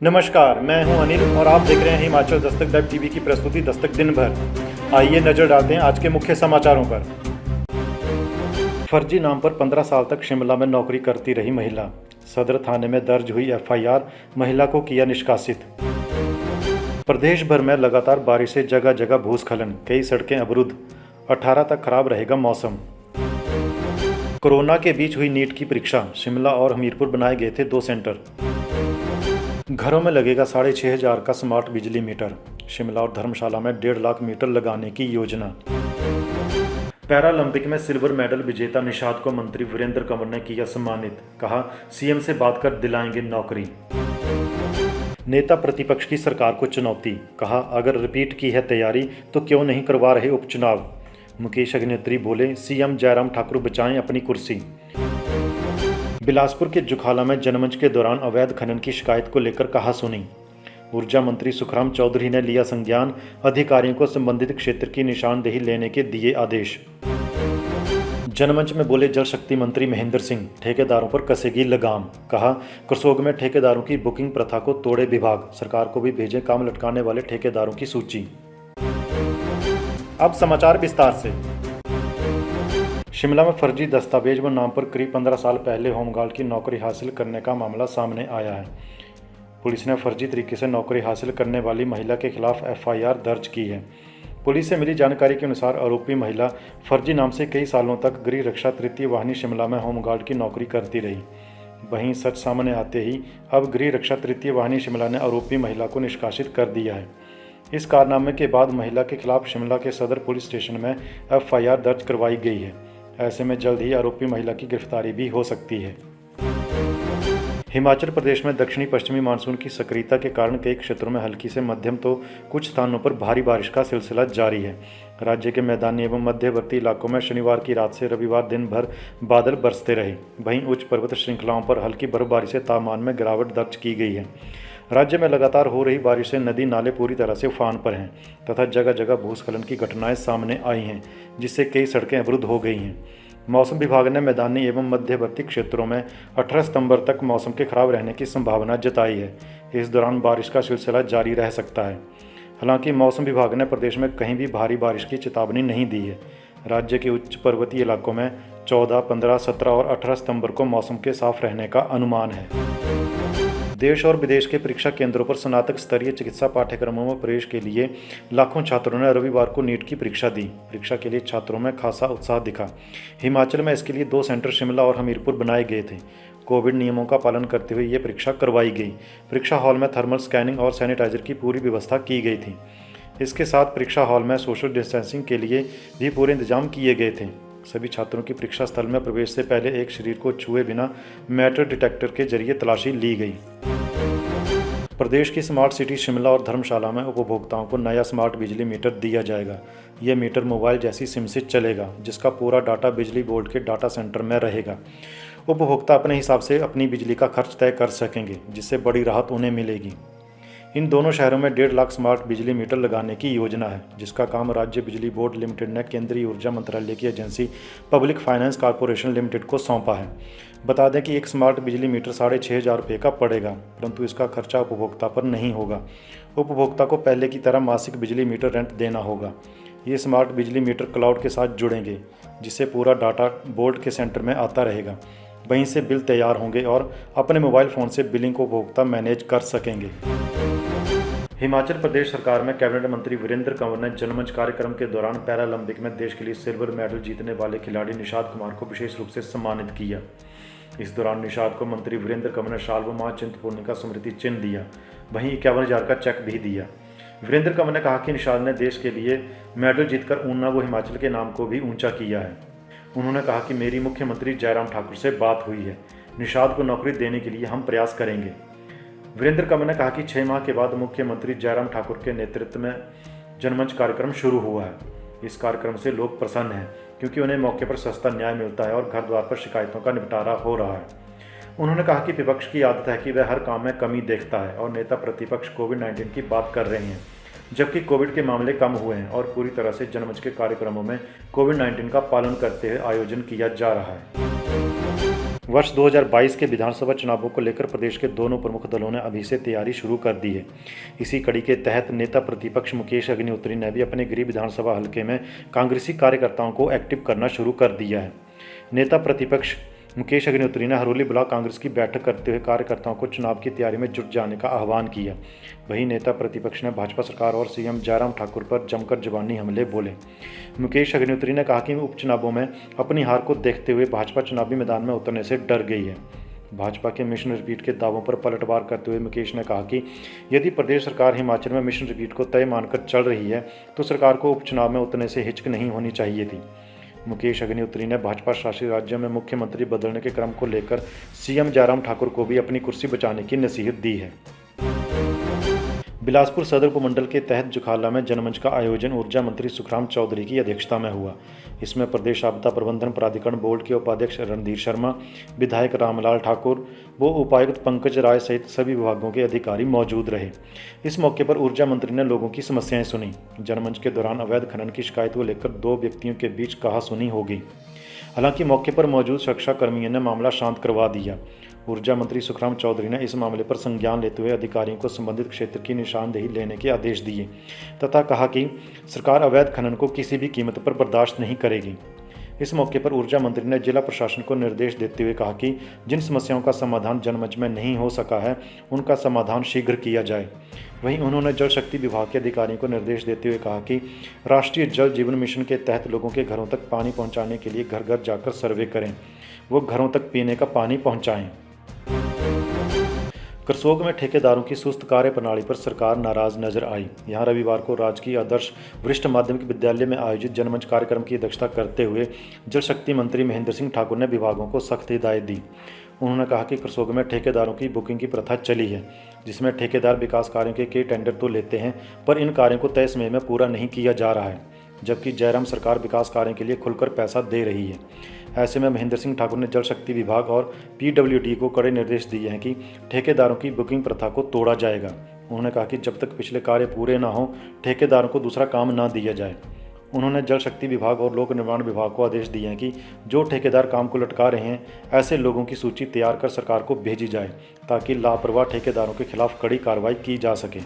नमस्कार, मैं हूं अनिल और आप देख रहे हैं हिमाचल दस्तक वेब टीवी की प्रस्तुति दस्तक दिन भर। आइए नजर डालते हैं आज के मुख्य समाचारों पर। फर्जी नाम पर 15 साल तक शिमला में नौकरी करती रही महिला, सदर थाने में दर्ज हुई एफआईआर, महिला को किया निष्कासित। प्रदेश भर में लगातार बारिश से जगह जगह भूस्खलन, कई सड़कें अवरुद्ध, 18 तक खराब रहेगा मौसम। कोरोना के बीच हुई नीट की परीक्षा, शिमला और हमीरपुर बनाए गए थे 2 सेंटर। घरों में लगेगा 6,500 का स्मार्ट बिजली मीटर, शिमला और धर्मशाला में 1.5 लाख मीटर लगाने की योजना। पैरालंपिक में सिल्वर मेडल विजेता निषाद को मंत्री वीरेंद्र कंवर ने किया सम्मानित, कहा सीएम से बात कर दिलाएंगे नौकरी। नेता प्रतिपक्ष की सरकार को चुनौती, कहा अगर रिपीट की है तैयारी तो क्यों नहीं करवा रहे उपचुनाव। मुकेश अग्निहोत्री बोले सीएम जयराम ठाकुर बचाएं अपनी कुर्सी। बिलासपुर के जुखाला में जनमंच के दौरान अवैध खनन की शिकायत को लेकर कहा सुनी। ऊर्जा मंत्री सुखराम चौधरी ने लिया संज्ञान, अधिकारियों को संबंधित क्षेत्र की निशानदेही लेने के दिए आदेश। जनमंच में बोले जल शक्ति मंत्री महेंद्र सिंह, ठेकेदारों पर कसेगी लगाम, कहा करसोग में ठेकेदारों की बुकिंग प्रथा को तोड़े विभाग, सरकार को भी भेजें काम लटकाने वाले ठेकेदारों की सूची। अब समाचार विस्तार से। शिमला में फर्जी दस्तावेज व नाम पर करीब 15 साल पहले होमगार्ड की नौकरी हासिल करने का मामला सामने आया है। पुलिस ने फर्जी तरीके से नौकरी हासिल करने वाली महिला के खिलाफ एफआईआर दर्ज की है। पुलिस से मिली जानकारी के अनुसार आरोपी महिला फर्जी नाम से कई सालों तक गृह रक्षा तृतीय वाहिनी शिमला में होमगार्ड की नौकरी करती रही। वहीं सच सामने आते ही अब गृह रक्षा तृतीय वाहिनी शिमला ने आरोपी महिला को निष्कासित कर दिया है। इस कारनामे के बाद महिला के खिलाफ शिमला के सदर पुलिस स्टेशन में एफआईआर दर्ज करवाई गई है। ऐसे में जल्द ही आरोपी महिला की गिरफ्तारी भी हो सकती है। हिमाचल प्रदेश में दक्षिणी पश्चिमी मानसून की सक्रियता के कारण कई क्षेत्रों में हल्की से मध्यम तो कुछ स्थानों पर भारी बारिश का सिलसिला जारी है। राज्य के मैदानी एवं मध्यवर्ती इलाकों में शनिवार की रात से रविवार दिन भर बादल बरसते रहे। वहीं उच्च पर्वत श्रृंखलाओं पर हल्की बर्फबारी से तापमान में गिरावट दर्ज की गई है। राज्य में लगातार हो रही बारिश से नदी नाले पूरी तरह से उफान पर हैं तथा जगह जगह भूस्खलन की घटनाएं सामने आई हैं, जिससे कई सड़कें अवरुद्ध हो गई हैं। मौसम विभाग ने मैदानी एवं मध्यवर्ती क्षेत्रों में 18 सितंबर तक मौसम के खराब रहने की संभावना जताई है। इस दौरान बारिश का सिलसिला जारी रह सकता है। हालांकि मौसम विभाग ने प्रदेश में कहीं भी भारी बारिश की चेतावनी नहीं दी है। राज्य के उच्च पर्वतीय इलाकों में 14, 15, 17 और 18 सितंबर को मौसम के साफ रहने का अनुमान है। देश और विदेश के परीक्षा केंद्रों पर स्नातक स्तरीय चिकित्सा पाठ्यक्रमों में प्रवेश के लिए लाखों छात्रों ने रविवार को नीट की परीक्षा दी। परीक्षा के लिए छात्रों में खासा उत्साह दिखा। हिमाचल में इसके लिए 2 सेंटर शिमला और हमीरपुर बनाए गए थे। कोविड नियमों का पालन करते हुए ये परीक्षा करवाई गई। परीक्षा हॉल में थर्मल स्कैनिंग और सैनिटाइजर की पूरी व्यवस्था की गई थी। इसके साथ परीक्षा हॉल में सोशल डिस्टेंसिंग के लिए भी पूरे इंतजाम किए गए थे। सभी छात्रों की परीक्षा स्थल में प्रवेश से पहले एक शरीर को छुए बिना मेटल डिटेक्टर के जरिए तलाशी ली गई। प्रदेश की स्मार्ट सिटी शिमला और धर्मशाला में उपभोक्ताओं को नया स्मार्ट बिजली मीटर दिया जाएगा। यह मीटर मोबाइल जैसी सिम से चलेगा, जिसका पूरा डाटा बिजली बोर्ड के डाटा सेंटर में रहेगा। उपभोक्ता अपने हिसाब से अपनी बिजली का खर्च तय कर सकेंगे, जिससे बड़ी राहत उन्हें मिलेगी। इन दोनों शहरों में 1.5 लाख स्मार्ट बिजली मीटर लगाने की योजना है, जिसका काम राज्य बिजली बोर्ड लिमिटेड ने केंद्रीय ऊर्जा मंत्रालय की agency public finance corporation limited को सौंपा है। बता दें कि एक स्मार्ट बिजली मीटर 6,500 रुपये का पड़ेगा, परंतु इसका खर्चा उपभोक्ता पर नहीं होगा। उपभोक्ता को पहले की तरह मासिक बिजली मीटर रेंट देना होगा। ये स्मार्ट बिजली मीटर क्लाउड के साथ जुड़ेंगे, जिससे पूरा डाटा बोर्ड के सेंटर में आता रहेगा। वहीं से बिल तैयार होंगे और अपने मोबाइल फ़ोन से बिलिंग को उपभोक्ता मैनेज कर सकेंगे। हिमाचल प्रदेश सरकार में कैबिनेट मंत्री वीरेंद्र कंवर ने जनमंच कार्यक्रम के दौरान पैरालंपिक में देश के लिए सिल्वर मेडल जीतने वाले खिलाड़ी निषाद कुमार को विशेष रूप से सम्मानित किया। इस दौरान निषाद को मंत्री वीरेंद्र कंवर ने शाल व मां चिंतपूर्णी का स्मृति चिन्ह दिया, वहीं 51,000 का चेक भी दिया। वीरेंद्र कंवर ने कहा कि निषाद ने देश के लिए मेडल जीतकर ऊना व हिमाचल के नाम को भी ऊंचा किया है। उन्होंने कहा कि मेरी मुख्यमंत्री जयराम ठाकुर से बात हुई है, निषाद को नौकरी देने के लिए हम प्रयास करेंगे। वीरेंद्र कंवर ने कहा कि 6 माह के बाद मुख्यमंत्री जयराम ठाकुर के नेतृत्व में जनमंच कार्यक्रम शुरू हुआ है। इस कार्यक्रम से लोग प्रसन्न हैं, क्योंकि उन्हें मौके पर सस्ता न्याय मिलता है और घर द्वार पर शिकायतों का निपटारा हो रहा है। उन्होंने कहा कि विपक्ष की आदत है कि वह हर काम में कमी देखता है और नेता प्रतिपक्ष कोविड-19 की बात कर रहे हैं, जबकि कोविड के मामले कम हुए हैं और पूरी तरह से जनमंच के कार्यक्रमों में कोविड-19 का पालन करते हुए आयोजन किया जा रहा है। वर्ष 2022 के विधानसभा चुनावों को लेकर प्रदेश के दोनों प्रमुख दलों ने अभी से तैयारी शुरू कर दी है। इसी कड़ी के तहत नेता प्रतिपक्ष मुकेश अग्निहोत्री ने भी अपने गृह विधानसभा हलके में कांग्रेसी कार्यकर्ताओं को एक्टिव करना शुरू कर दिया है। नेता प्रतिपक्ष मुकेश अग्निहोत्री ने हरोली ब्लॉक कांग्रेस की बैठक करते हुए कार्यकर्ताओं को चुनाव की तैयारी में जुट जाने का आह्वान किया। वहीं नेता प्रतिपक्ष ने भाजपा सरकार और सीएम जयराम ठाकुर पर जमकर जुबानी हमले बोले। मुकेश अग्निहोत्री ने कहा कि उपचुनावों में अपनी हार को देखते हुए भाजपा चुनावी मैदान में उतरने से डर गई है। भाजपा के मिशन रिपीट के दावों पर पलटवार करते हुए मुकेश ने कहा कि यदि प्रदेश सरकार हिमाचल में मिशन रिपीट को तय मानकर चल रही है तो सरकार को उपचुनाव में उतरने से हिचक नहीं होनी चाहिए थी। मुकेश अग्निहोत्री ने भाजपा शासित राज्यों में मुख्यमंत्री बदलने के क्रम को लेकर सीएम जयराम ठाकुर को भी अपनी कुर्सी बचाने की नसीहत दी है। बिलासपुर सदर उपमंडल के तहत जुखाला में जनमंच का आयोजन ऊर्जा मंत्री सुखराम चौधरी की अध्यक्षता में हुआ। इसमें प्रदेश आपदा प्रबंधन प्राधिकरण बोर्ड के उपाध्यक्ष रणधीर शर्मा, विधायक रामलाल ठाकुर व उपायुक्त पंकज राय सहित सभी विभागों के अधिकारी मौजूद रहे। इस मौके पर ऊर्जा मंत्री ने लोगों की समस्याएं सुनी। जनमंच के दौरान अवैध खनन की शिकायत को लेकर दो व्यक्तियों के बीच कहासुनी हो गई। हालांकि मौके पर मौजूद सुरक्षा कर्मियों ने मामला शांत करवा दिया। ऊर्जा मंत्री सुखराम चौधरी ने इस मामले पर संज्ञान लेते हुए अधिकारियों को संबंधित क्षेत्र की निशानदेही लेने के आदेश दिए तथा कहा कि सरकार अवैध खनन को किसी भी कीमत पर बर्दाश्त नहीं करेगी। इस मौके पर ऊर्जा मंत्री ने जिला प्रशासन को निर्देश देते हुए कहा कि जिन समस्याओं का समाधान जनमंच में नहीं हो सका है उनका समाधान शीघ्र किया जाए। वहीं उन्होंने जल शक्ति विभाग के अधिकारियों को निर्देश देते हुए कहा कि राष्ट्रीय जल जीवन मिशन के तहत लोगों के घरों तक पानी पहुंचाने के लिए घर घर जाकर सर्वे करें, वो घरों तक पीने का पानी पहुंचाएं। करसोग में ठेकेदारों की सुस्त कार्य प्रणाली पर सरकार नाराज नजर आई। यहां रविवार को राजकीय आदर्श वरिष्ठ माध्यमिक विद्यालय में आयोजित जनमंच कार्यक्रम की अध्यक्षता करते हुए जल शक्ति मंत्री महेंद्र सिंह ठाकुर ने विभागों को सख्त हिदायत दी। उन्होंने कहा कि करसोग में ठेकेदारों की बुकिंग की प्रथा चली है, जिसमें ठेकेदार विकास कार्यों के कई टेंडर तो लेते हैं पर इन कार्यों को तय समय में पूरा नहीं किया जा रहा है, जबकि जयराम सरकार विकास कार्यों के लिए खुलकर पैसा दे रही है। ऐसे में महेंद्र सिंह ठाकुर ने जल शक्ति विभाग और पीडब्ल्यूडी को कड़े निर्देश दिए हैं कि ठेकेदारों की बुकिंग प्रथा को तोड़ा जाएगा। उन्होंने कहा कि जब तक पिछले कार्य पूरे ना हो ठेकेदारों को दूसरा काम ना दिया जाए। उन्होंने जल शक्ति विभाग और लोक निर्माण विभाग को आदेश दिए हैं कि जो ठेकेदार काम को लटका रहे हैं ऐसे लोगों की सूची तैयार कर सरकार को भेजी जाए ताकि लापरवाह ठेकेदारों के खिलाफ कड़ी कार्रवाई की जा सके।